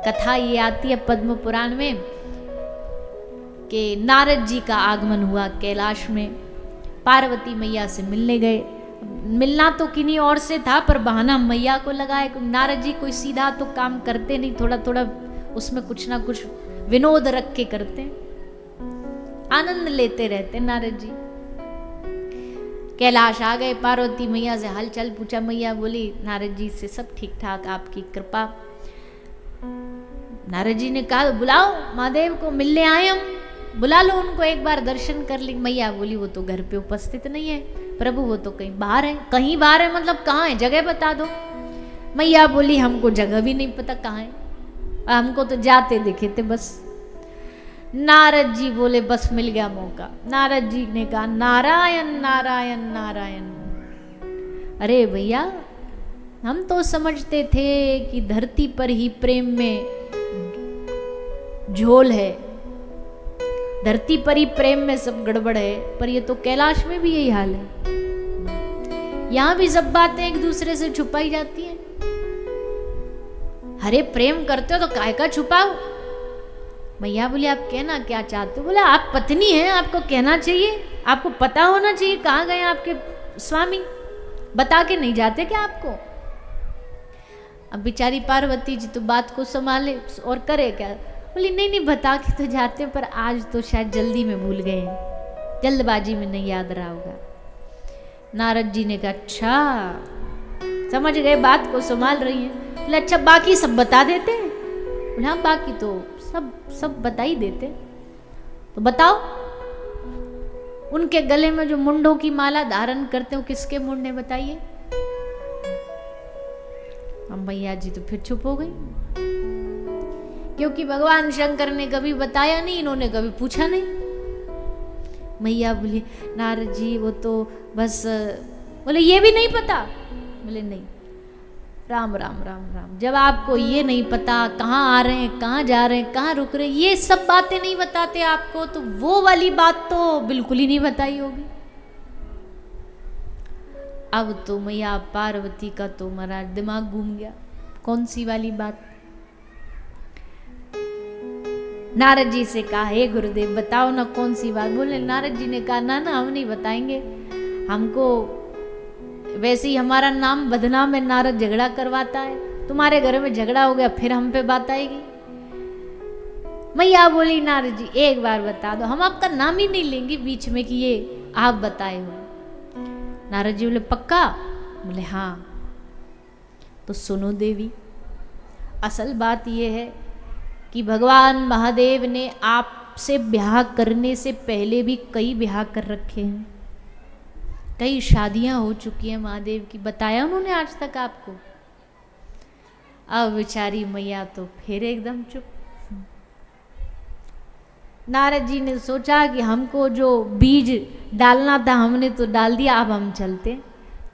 कथा ये आती है पद्म पुराण में कि नारद जी का आगमन हुआ कैलाश में, पार्वती मैया से मिलने गए। मिलना तो किन्हीं और से था पर बहाना मैया को लगाए। नारद जी कोई सीधा तो काम करते नहीं, थोड़ा थोड़ा उसमें कुछ ना कुछ विनोद रख के करते, आनंद लेते रहते नारद जी। कैलाश आ गए, पार्वती मैया से हालचाल पूछा। मैया बोली नारद जी से सब ठीक ठाक, आपकी कृपा। नारद जी ने कहा बुलाओ महादेव को, मिलने आए हम, बुला लो उनको, एक बार दर्शन कर ली। मैया बोली वो तो घर पे उपस्थित नहीं है प्रभु, वो तो कहीं बाहर है। कहीं बाहर है मतलब कहाँ है, जगह बता दो। मैया बोली हमको जगह भी नहीं पता कहाँ है, हमको तो जाते दिखे थे बस। नारद जी बोले बस मिल गया मौका। नारद जी ने कहा नारायण नारायण नारायण। अरे भैया हम तो समझते थे कि धरती पर ही प्रेम में झोल है, धरती पर ही प्रेम में सब गड़बड़ है, पर ये तो कैलाश में भी यही हाल है। यहां भी सब बातें एक दूसरे से छुपाई जाती हैं। अरे प्रेम करते हो तो काय का छुपाओ। मैया बोली आप कहना क्या चाहते हो। बोले आप पत्नी हैं, आपको कहना चाहिए, आपको पता होना चाहिए कहाँ गए आपके स्वामी, बता के नहीं जाते क्या आपको। अब बेचारी पार्वती जी तो बात को संभाले और करे क्या। बोली नहीं नहीं बता के तो जाते, पर आज तो शायद जल्दी में भूल गए, जल्दबाजी में नहीं याद रहा होगा। नारद जी ने कहा अच्छा समझ गए, बात को संभाल रही हैं। बोले अच्छा बाकी सब बता देते हैं। बोले हाँ बाकी तो सब बता ही देते, तो बताओ उनके गले में जो मुंडों की माला धारण करते हो किसके मुंडे बताइए। हम मैया जी तो फिर चुप हो गई, क्योंकि भगवान शंकर ने कभी बताया नहीं, इन्होंने कभी पूछा नहीं। मैया बोली नारद जी वो तो बस, बोले ये भी नहीं पता। बोले नहीं, राम राम राम राम, जब आपको ये नहीं पता कहाँ आ रहे हैं, कहाँ जा रहे हैं, कहाँ रुक रहे हैं, ये सब बातें नहीं बताते आपको, तो वो वाली बात तो बिल्कुल ही नहीं बताई होगी। अब तो मैया पार्वती का तो महाराज दिमाग घूम गया, कौन सी वाली बात। नारद जी से कहा हे गुरुदेव बताओ ना कौन सी बात। बोले नारद जी ने कहा ना हम नहीं बताएंगे, हमको वैसे ही हमारा नाम बदनाम है, नारद झगड़ा करवाता है, तुम्हारे घर में झगड़ा हो गया फिर हम पे बात आएगी। मैया बोली नारद जी एक बार बता दो, हम आपका नाम ही नहीं लेंगे बीच में कि ये आप बताए हो। नारद जी बोले पक्का। बोले हाँ। तो सुनो देवी, असल बात ये है कि भगवान महादेव ने आपसे ब्याह करने से पहले भी कई ब्याह कर रखे हैं, कई शादियां हो चुकी हैं महादेव की, बताया उन्होंने आज तक आपको। अब बेचारी मैया तो फिर एकदम चुप। नारद जी ने सोचा कि हमको जो बीज डालना था हमने तो डाल दिया, अब हम चलते।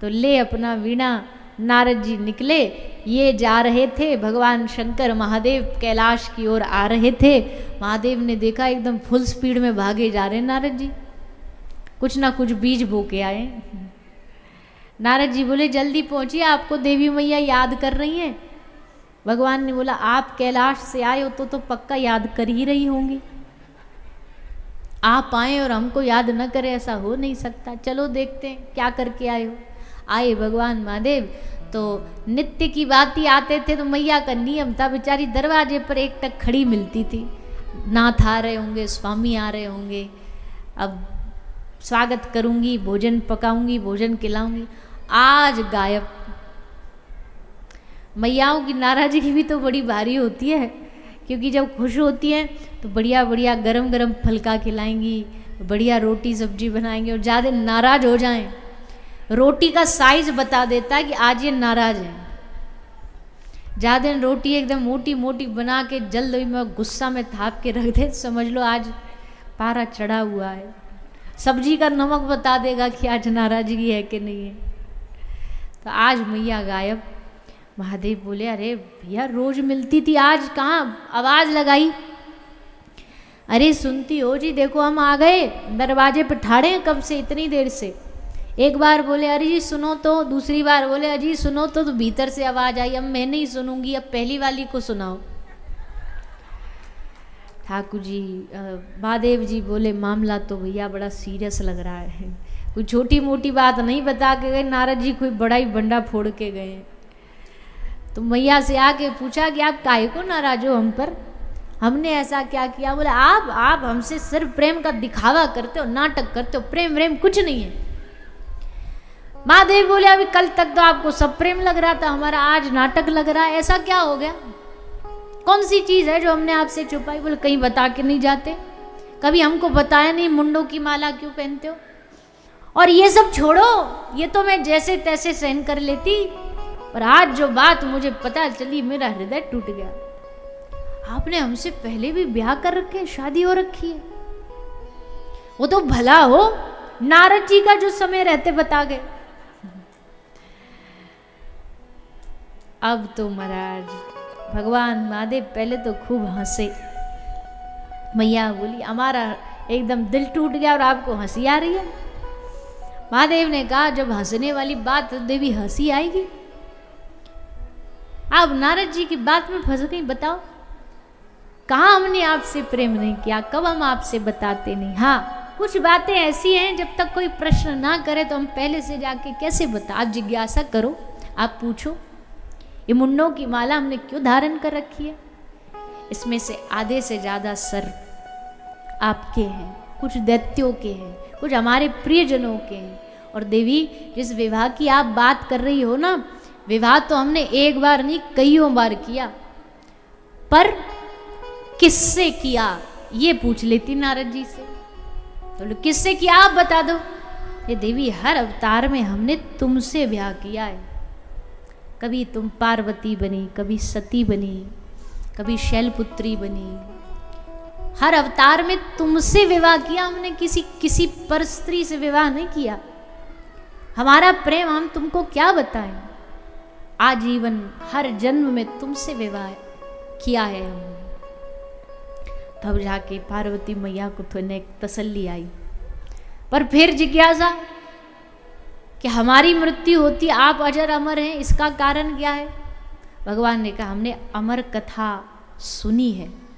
तो ले अपना वीणा नारद जी निकले, ये जा रहे थे, भगवान शंकर महादेव कैलाश की ओर आ रहे थे। महादेव ने देखा एकदम फुल स्पीड में भागे जा रहे नारद जी, कुछ ना कुछ बीज बो के आए। नारद जी बोले जल्दी पहुंचिए, आपको देवी मैया याद कर रही हैं। भगवान ने बोला आप कैलाश से आए हो तो पक्का याद कर ही रही होंगी, आप आए और हमको याद न करे ऐसा हो नहीं सकता, चलो देखते हैं क्या करके आए हो। आए भगवान महादेव तो नित्य की बात ही आते थे, तो मैया का नियम था, बेचारी दरवाजे पर एक टक खड़ी मिलती थी, नाथ आ रहे होंगे, स्वामी आ रहे होंगे, अब स्वागत करूंगी, भोजन पकाऊंगी, भोजन खिलाऊंगी। आज गायब। मैयाओं की नाराजगी भी तो बड़ी भारी होती है, क्योंकि जब खुश होती हैं तो बढ़िया बढ़िया गरम गरम फलका खिलाएंगी, बढ़िया रोटी सब्जी बनाएंगी, और ज़्यादा नाराज हो जाएं रोटी का साइज बता देता है कि आज ये नाराज है। ज़्यादा रोटी एकदम मोटी मोटी बना के जल्दी में गुस्सा में थाप के रख दे, समझ लो आज पारा चढ़ा हुआ है। सब्जी का नमक बता देगा कि आज नाराजगी है कि नहीं है। तो आज मैया गायब। महादेव बोले अरे भैया रोज मिलती थी, आज कहाँ आवाज़ लगाई। अरे सुनती हो जी, देखो हम आ गए, दरवाजे पे ठाड़े हैं कब से, इतनी देर से। एक बार बोले अरे जी सुनो तो, दूसरी बार बोले अजी सुनो तो भीतर से आवाज़ आई, अब मैं नहीं सुनूंगी, अब पहली वाली को सुनाओ। ठाकुर जी महादेव जी बोले मामला तो भैया बड़ा सीरियस लग रहा है, कोई छोटी मोटी बात नहीं बता के गए, नारद जी कोई बड़ा ही बंडा फोड़ के गए। तो मैया से आके पूछा कि आप काहे को नाराज हो हम पर, हमने ऐसा क्या किया? बोले आप हमसे सिर्फ प्रेम का दिखावा करते हो, नाटक करते हो, प्रेम व्रेम कुछ नहीं है। महादेव बोले अभी कल तक तो आपको सब प्रेम लग रहा था, हमारा आज नाटक लग रहा है, ऐसा क्या हो गया? कौन सी चीज है जो हमने आपसे छुपाई? बोले कहीं बता के नहीं जाते, कभी हमको बताया नहीं मुंडों की माला क्यों पहनते हो? और ये सब छोड़ो, ये तो मैं जैसे तैसे सहन कर लेती, पर आज जो बात मुझे पता चली मेरा हृदय टूट गया। आपने हमसे पहले भी ब्याह कर रखे, शादी हो रखी है। वो तो भला हो नारद जी का जो समय रहते बता गए। अब तो महाराज भगवान महादेव पहले तो खूब हंसे। मैया बोली हमारा एकदम दिल टूट गया और आपको हंसी आ रही है। महादेव ने कहा जब हंसने वाली बात तो देवी हंसी आएगी। आप नारद जी की बात में फंस गई, बताओ कहाँ हमने आपसे प्रेम नहीं किया, कब हम आपसे बताते नहीं। हाँ कुछ बातें ऐसी हैं जब तक कोई प्रश्न ना करे तो हम पहले से जाके कैसे बता। आप जिज्ञासा करो, आप पूछो ये मुंडों की माला हमने क्यों धारण कर रखी है? इसमें से आधे से ज़्यादा सर आपके हैं, कुछ दैत्यों के हैं, कुछ हमारे प्रियजनों के हैं। और देवी जिस विवाह की आप बात कर रही हो ना, विवाह तो हमने एक बार नहीं कईयों बार किया, पर किससे किया ये पूछ लेती नारद जी से। तो किससे किया आप बता दो। ये देवी हर अवतार में हमने तुमसे ब्याह किया है। कभी तुम पार्वती बनी, कभी सती बनी, कभी शैलपुत्री बनी। हर अवतार में तुमसे विवाह किया हमने, किसी पर स्त्री से विवाह नहीं किया। हमारा प्रेम हम तुमको क्या बताएं। आजीवन हर जन्म में तुमसे विवाह किया है हमने। तब जाके पार्वती मैया को थोड़ी एक तसल्ली आई। पर फिर जिज्ञासा कि हमारी मृत्यु होती आप अजर अमर हैं, इसका कारण क्या है? भगवान ने कहा हमने अमर कथा सुनी है,